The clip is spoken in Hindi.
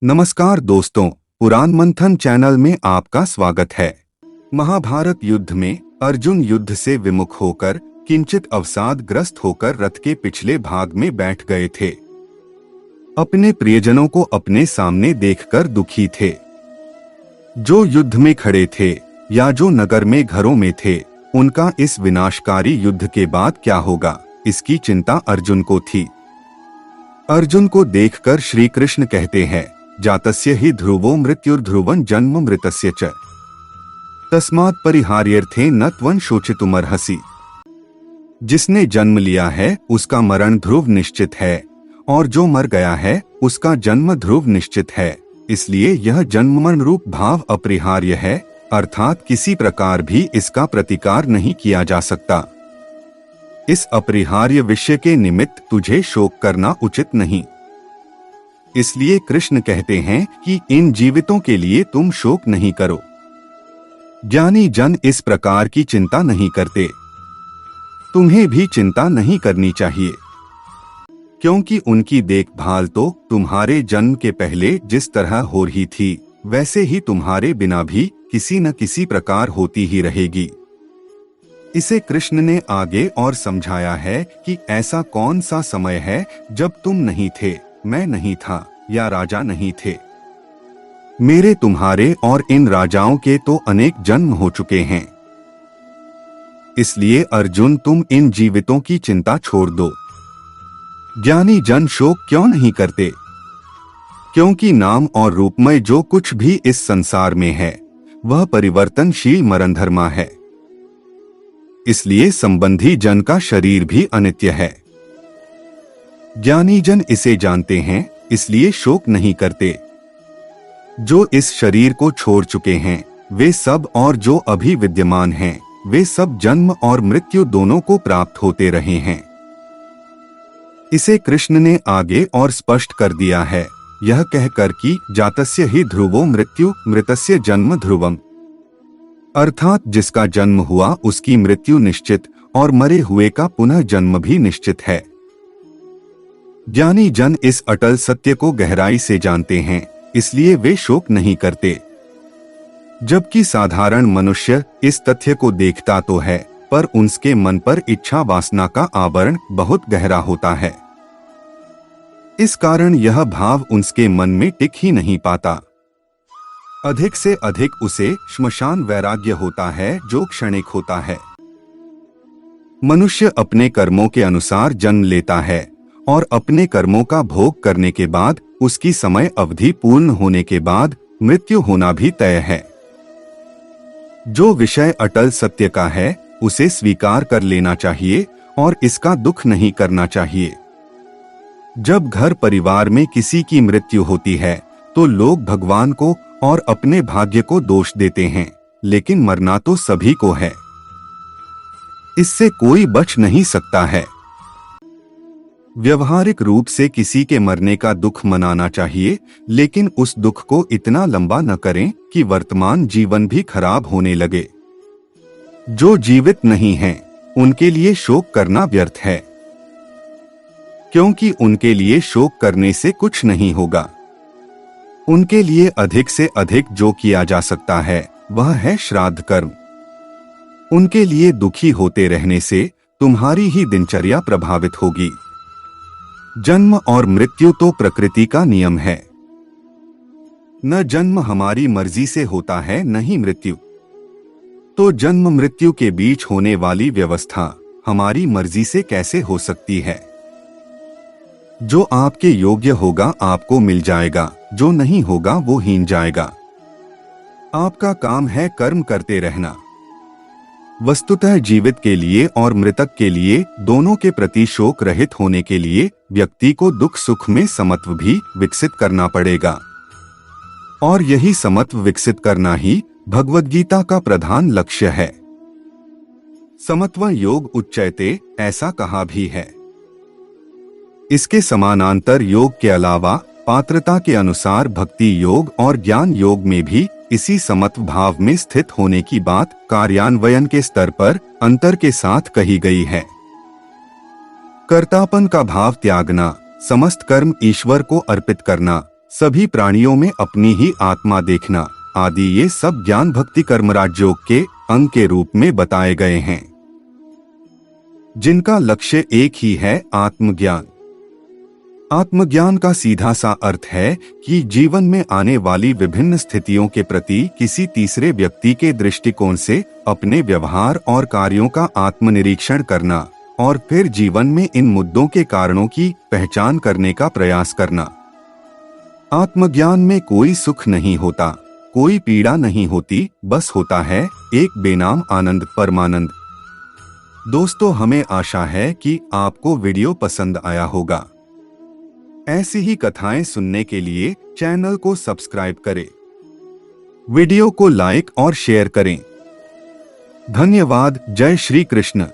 नमस्कार दोस्तों, पुराण मंथन चैनल में आपका स्वागत है। महाभारत युद्ध में अर्जुन युद्ध से विमुख होकर किंचित अवसादग्रस्त होकर रथ के पिछले भाग में बैठ गए थे। अपने प्रियजनों को अपने सामने देखकर दुखी थे। जो युद्ध में खड़े थे या जो नगर में घरों में थे, उनका इस विनाशकारी युद्ध के बाद क्या होगा, इसकी चिंता अर्जुन को थी। अर्जुन को देखकर श्री कृष्ण कहते हैं, जातस्य हि ध्रुवो मृत्युर्ध्रुवं जन्म मृतस्य च तस्मात् परिहार्यर्थे न त्वं शोचितुमर्हसि। जिसने जन्म लिया है उसका मरण ध्रुव निश्चित है, और जो मर गया है उसका जन्म ध्रुव निश्चित है। इसलिए यह जन्म मरण रूप भाव अपरिहार्य है, अर्थात किसी प्रकार भी इसका प्रतिकार नहीं किया जा सकता। इस अपरिहार्य विषय के निमित्त तुझे शोक करना उचित नहीं। इसलिए कृष्ण कहते हैं कि इन जीवितों के लिए तुम शोक नहीं करो। ज्ञानी जन इस प्रकार की चिंता नहीं करते। तुम्हें भी चिंता नहीं करनी चाहिए, क्योंकि उनकी देखभाल तो तुम्हारे जन्म के पहले जिस तरह हो रही थी, वैसे ही तुम्हारे बिना भी किसी न किसी प्रकार होती ही रहेगी। इसे कृष्ण ने आगे और समझाया है कि ऐसा कौन सा समय है जब तुम नहीं थे, मैं नहीं था या राजा नहीं थे। मेरे, तुम्हारे और इन राजाओं के तो अनेक जन्म हो चुके हैं। इसलिए अर्जुन, तुम इन जीवितों की चिंता छोड़ दो। ज्ञानी जन शोक क्यों नहीं करते? क्योंकि नाम और रूपमय जो कुछ भी इस संसार में है वह परिवर्तनशील मरणधर्मा है। इसलिए संबंधी जन का शरीर भी अनित्य है। ज्ञानी जन इसे जानते हैं, इसलिए शोक नहीं करते। जो इस शरीर को छोड़ चुके हैं वे सब और जो अभी विद्यमान हैं वे सब जन्म और मृत्यु दोनों को प्राप्त होते रहे हैं। इसे कृष्ण ने आगे और स्पष्ट कर दिया है, यह कहकर कि जातस्य हि ध्रुवो मृत्यु मृतस्य जन्म ध्रुवम, अर्थात जिसका जन्म हुआ उसकी मृत्यु निश्चित और मरे हुए का पुनः जन्म भी निश्चित है। ज्ञानी जन इस अटल सत्य को गहराई से जानते हैं, इसलिए वे शोक नहीं करते। जबकि साधारण मनुष्य इस तथ्य को देखता तो है, पर उनके मन पर इच्छा वासना का आवरण बहुत गहरा होता है। इस कारण यह भाव उनके मन में टिक ही नहीं पाता। अधिक से अधिक उसे श्मशान वैराग्य होता है, जो क्षणिक होता है। मनुष्य अपने कर्मों के अनुसार जन्म लेता है और अपने कर्मों का भोग करने के बाद उसकी समय अवधि पूर्ण होने के बाद मृत्यु होना भी तय है। जो विषय अटल सत्य का है उसे स्वीकार कर लेना चाहिए और इसका दुख नहीं करना चाहिए। जब घर परिवार में किसी की मृत्यु होती है तो लोग भगवान को और अपने भाग्य को दोष देते हैं, लेकिन मरना तो सभी को है। इससे कोई बच नहीं सकता है। व्यवहारिक रूप से किसी के मरने का दुख मनाना चाहिए, लेकिन उस दुख को इतना लंबा न करें कि वर्तमान जीवन भी खराब होने लगे। जो जीवित नहीं हैं, उनके लिए शोक करना व्यर्थ है, क्योंकि उनके लिए शोक करने से कुछ नहीं होगा। उनके लिए अधिक से अधिक जो किया जा सकता है वह है श्राद्ध कर्म। उनके लिए दुखी होते रहने से तुम्हारी ही दिनचर्या प्रभावित होगी। जन्म और मृत्यु तो प्रकृति का नियम है। न जन्म हमारी मर्जी से होता है, न ही मृत्यु। तो जन्म मृत्यु के बीच होने वाली व्यवस्था हमारी मर्जी से कैसे हो सकती है? जो आपके योग्य होगा आपको मिल जाएगा, जो नहीं होगा वो हीन जाएगा। आपका काम है कर्म करते रहना। वस्तुतः जीवित के लिए और मृतक के लिए दोनों के प्रति शोक रहित होने के लिए व्यक्ति को दुख सुख में समत्व भी विकसित करना पड़ेगा, और यही समत्व विकसित करना ही भगवद गीता का प्रधान लक्ष्य है। समत्व योग उच्चयते, ऐसा कहा भी है। इसके समानांतर योग के अलावा पात्रता के अनुसार भक्ति योग और ज्ञान योग में भी इसी समत्व भाव में स्थित होने की बात कार्यान्वयन के स्तर पर अंतर के साथ कही गई है। कर्तापन का भाव त्यागना, समस्त कर्म ईश्वर को अर्पित करना, सभी प्राणियों में अपनी ही आत्मा देखना आदि ये सब ज्ञान भक्ति कर्म राजयोग के अंग के रूप में बताए गए हैं, जिनका लक्ष्य एक ही है, आत्मज्ञान। आत्मज्ञान का सीधा सा अर्थ है कि जीवन में आने वाली विभिन्न स्थितियों के प्रति किसी तीसरे व्यक्ति के दृष्टिकोण से अपने व्यवहार और कार्यों का आत्मनिरीक्षण करना और फिर जीवन में इन मुद्दों के कारणों की पहचान करने का प्रयास करना। आत्मज्ञान में कोई सुख नहीं होता, कोई पीड़ा नहीं होती, बस होता है एक बेनाम आनंद, परमानंद। दोस्तों, हमें आशा है कि आपको वीडियो पसंद आया होगा। ऐसी ही कथाएं सुनने के लिए चैनल को सब्सक्राइब करें, वीडियो को लाइक और शेयर करें। धन्यवाद। जय श्री कृष्ण।